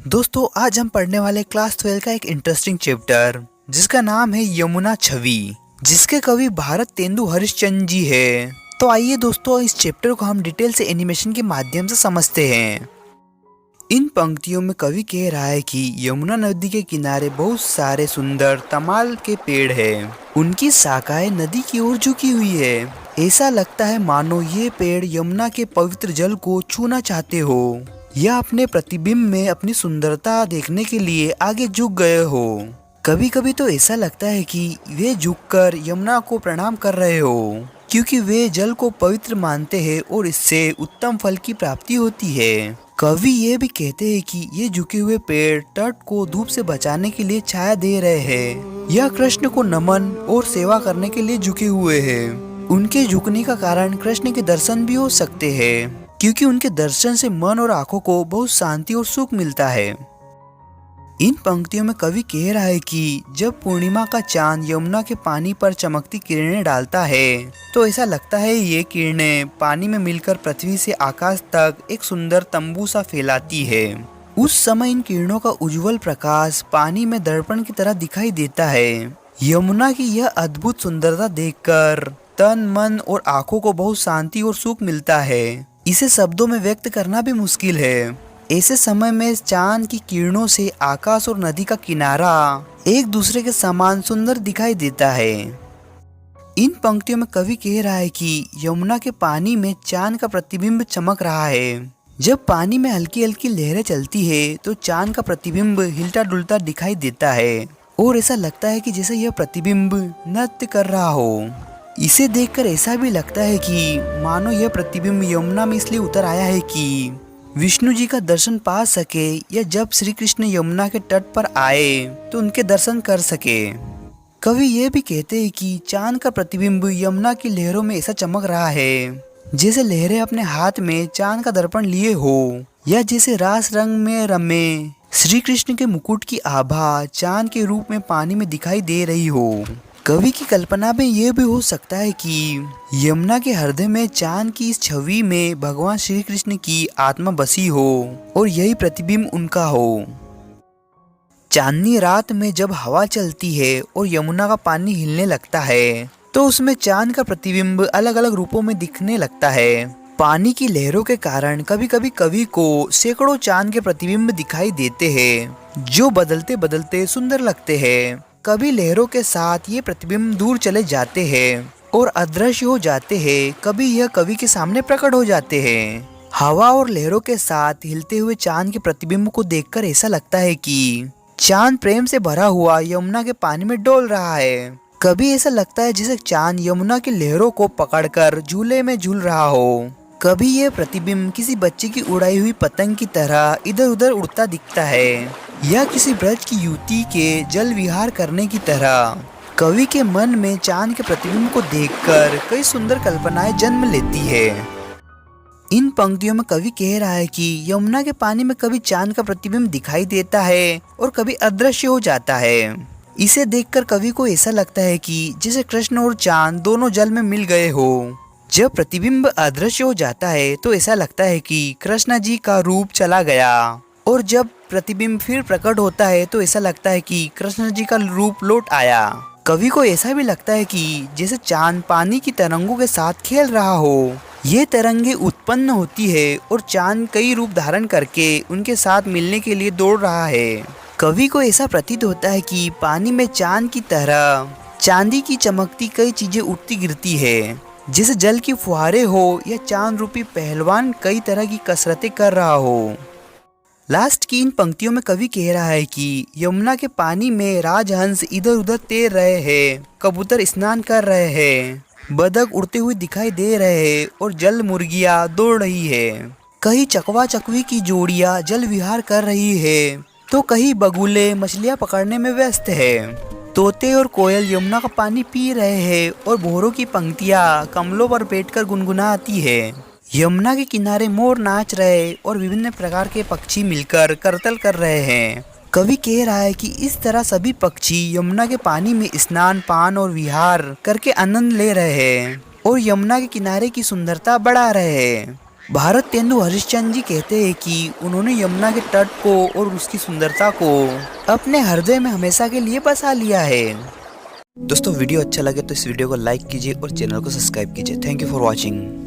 दोस्तों आज हम पढ़ने वाले क्लास 12 का एक इंटरेस्टिंग चैप्टर जिसका नाम है यमुना छवि, जिसके कवि भारत तेंदु हरिश्चंद्र जी है। तो आइए दोस्तों इस चैप्टर को हम डिटेल से एनिमेशन के माध्यम से समझते हैं। इन पंक्तियों में कवि कह रहा है कि यमुना नदी के किनारे बहुत सारे सुंदर तमाल के पेड़ हैं। उनकी शाखाएं नदी की ओर झुकी हुई है। ऐसा लगता है मानो ये पेड़ यमुना के पवित्र जल को छूना चाहते हो या अपने प्रतिबिंब में अपनी सुंदरता देखने के लिए आगे झुक गए हो। कभी कभी तो ऐसा लगता है कि वे झुककर यमुना को प्रणाम कर रहे हो, क्योंकि वे जल को पवित्र मानते हैं और इससे उत्तम फल की प्राप्ति होती है। कवि ये भी कहते हैं कि ये झुके हुए पेड़ तट को धूप से बचाने के लिए छाया दे रहे हैं या कृष्ण को नमन और सेवा करने के लिए झुके हुए हैं। उनके झुकने का कारण कृष्ण के दर्शन भी हो सकते हैं, क्योंकि उनके दर्शन से मन और आंखों को बहुत शांति और सुख मिलता है। इन पंक्तियों में कवि कह रहा है कि जब पूर्णिमा का चांद यमुना के पानी पर चमकती किरणें डालता है तो ऐसा लगता है ये किरणें पानी में मिलकर पृथ्वी से आकाश तक एक सुंदर तंबू सा फैलाती है। उस समय इन किरणों का उज्जवल प्रकाश पानी में दर्पण की तरह दिखाई देता है। यमुना की यह अद्भुत सुंदरता देखकर तन, मन और आंखों को बहुत शांति और सुख मिलता है। इसे शब्दों में व्यक्त करना भी मुश्किल है। ऐसे समय में चांद की किरणों से आकाश और नदी का किनारा एक दूसरे के समान सुंदर दिखाई देता है। इन पंक्तियों में कवि कह रहा है कि यमुना के पानी में चांद का प्रतिबिंब चमक रहा है। जब पानी में हल्की हल्की लहरें चलती है तो चांद का प्रतिबिंब हिलता डुलता दिखाई देता है और ऐसा लगता है कि जैसे यह प्रतिबिंब नृत्य कर रहा हो। इसे देखकर ऐसा भी लगता है कि मानो यह प्रतिबिंब यमुना में इसलिए उतर आया है कि विष्णु जी का दर्शन पा सके, या जब श्री कृष्ण यमुना के तट पर आए तो उनके दर्शन कर सके। कवि ये भी कहते हैं कि चांद का प्रतिबिंब यमुना की लहरों में ऐसा चमक रहा है जैसे लहरें अपने हाथ में चांद का दर्पण लिए हो, या जैसे रास रंग में रमे श्री कृष्ण के मुकुट की आभा चांद के रूप में पानी में दिखाई दे रही हो। कवि की कल्पना में यह भी हो सकता है कि यमुना के हृदय में चांद की इस छवि में भगवान श्री कृष्ण की आत्मा बसी हो और यही प्रतिबिंब उनका हो। चांदनी रात में जब हवा चलती है और यमुना का पानी हिलने लगता है तो उसमें चांद का प्रतिबिंब अलग अलग रूपों में दिखने लगता है। पानी की लहरों के कारण कभी कभी कवि को सैकड़ों चांद के प्रतिबिंब दिखाई देते हैं, जो बदलते बदलते सुंदर लगते हैं। कभी लहरों के साथ ये प्रतिबिंब दूर चले जाते हैं और अदृश्य हो जाते हैं, कभी यह कवि के सामने प्रकट हो जाते हैं। हवा और लहरों के साथ हिलते हुए चांद के प्रतिबिंब को देखकर ऐसा लगता है कि चांद प्रेम से भरा हुआ यमुना के पानी में डोल रहा है। कभी ऐसा लगता है जैसे चांद यमुना की लहरों को पकड़कर झूले में झूल रहा हो। कभी यह प्रतिबिंब किसी बच्चे की उड़ाई हुई पतंग की तरह इधर उधर उड़ता दिखता है, या किसी ब्रज की युवती के जल विहार करने की तरह। कवि के मन में चांद के प्रतिबिंब को देखकर कई सुंदर कल्पनाएं जन्म लेती है। इन पंक्तियों में कवि कह रहा है कि यमुना के पानी में कभी चांद का प्रतिबिंब दिखाई देता है और कभी अदृश्य हो जाता है। इसे देखकर कवि को ऐसा लगता है कि जैसे कृष्ण और चांद दोनों जल में मिल गए हो। जब प्रतिबिंब अदृश्य हो जाता है तो ऐसा लगता है कि कृष्ण जी का रूप चला गया, और जब प्रतिबिंब फिर प्रकट होता है तो ऐसा लगता है कि कृष्ण जी का रूप लौट आया। कवि को ऐसा भी लगता है कि जैसे चांद पानी की तरंगों के साथ खेल रहा हो। ये तरंगे उत्पन्न होती है और चांद कई रूप धारण करके उनके साथ मिलने के लिए दौड़ रहा है। कवि को ऐसा प्रतीत होता है कि पानी में चांद की तरह चांदी की चमकती कई चीजें उठती गिरती है, जैसे जल की फुहारे हो या चांद रूपी पहलवान कई तरह की कसरतें कर रहा हो। लास्ट की इन पंक्तियों में कवि कह रहा है कि यमुना के पानी में राजहंस इधर उधर तैर रहे हैं, कबूतर स्नान कर रहे हैं, बदक उड़ते हुए दिखाई दे रहे हैं और जल मुर्गियां दौड़ रही है। कहीं चकवा चकवी की जोड़ियां जल विहार कर रही है तो कहीं बगुले मछलियां पकड़ने में व्यस्त है। तोते और कोयल यमुना का पानी पी रहे हैं और भौरों की पंक्तियां कमलों पर बैठकर गुनगुनाती है। यमुना के किनारे मोर नाच रहे और विभिन्न प्रकार के पक्षी मिलकर करतल कर रहे हैं। कवि कह रहा है कि इस तरह सभी पक्षी यमुना के पानी में स्नान, पान और विहार करके आनंद ले रहे हैं और यमुना के किनारे की सुंदरता बढ़ा रहे हैं। भारत तेंदु हरिश्चंद्र जी कहते हैं कि उन्होंने यमुना के तट को और उसकी सुंदरता को अपने हृदय में हमेशा के लिए बसा लिया है। दोस्तों वीडियो अच्छा लगे तो इस वीडियो को लाइक कीजिए और चैनल को सब्सक्राइब कीजिए। Thank you for watching.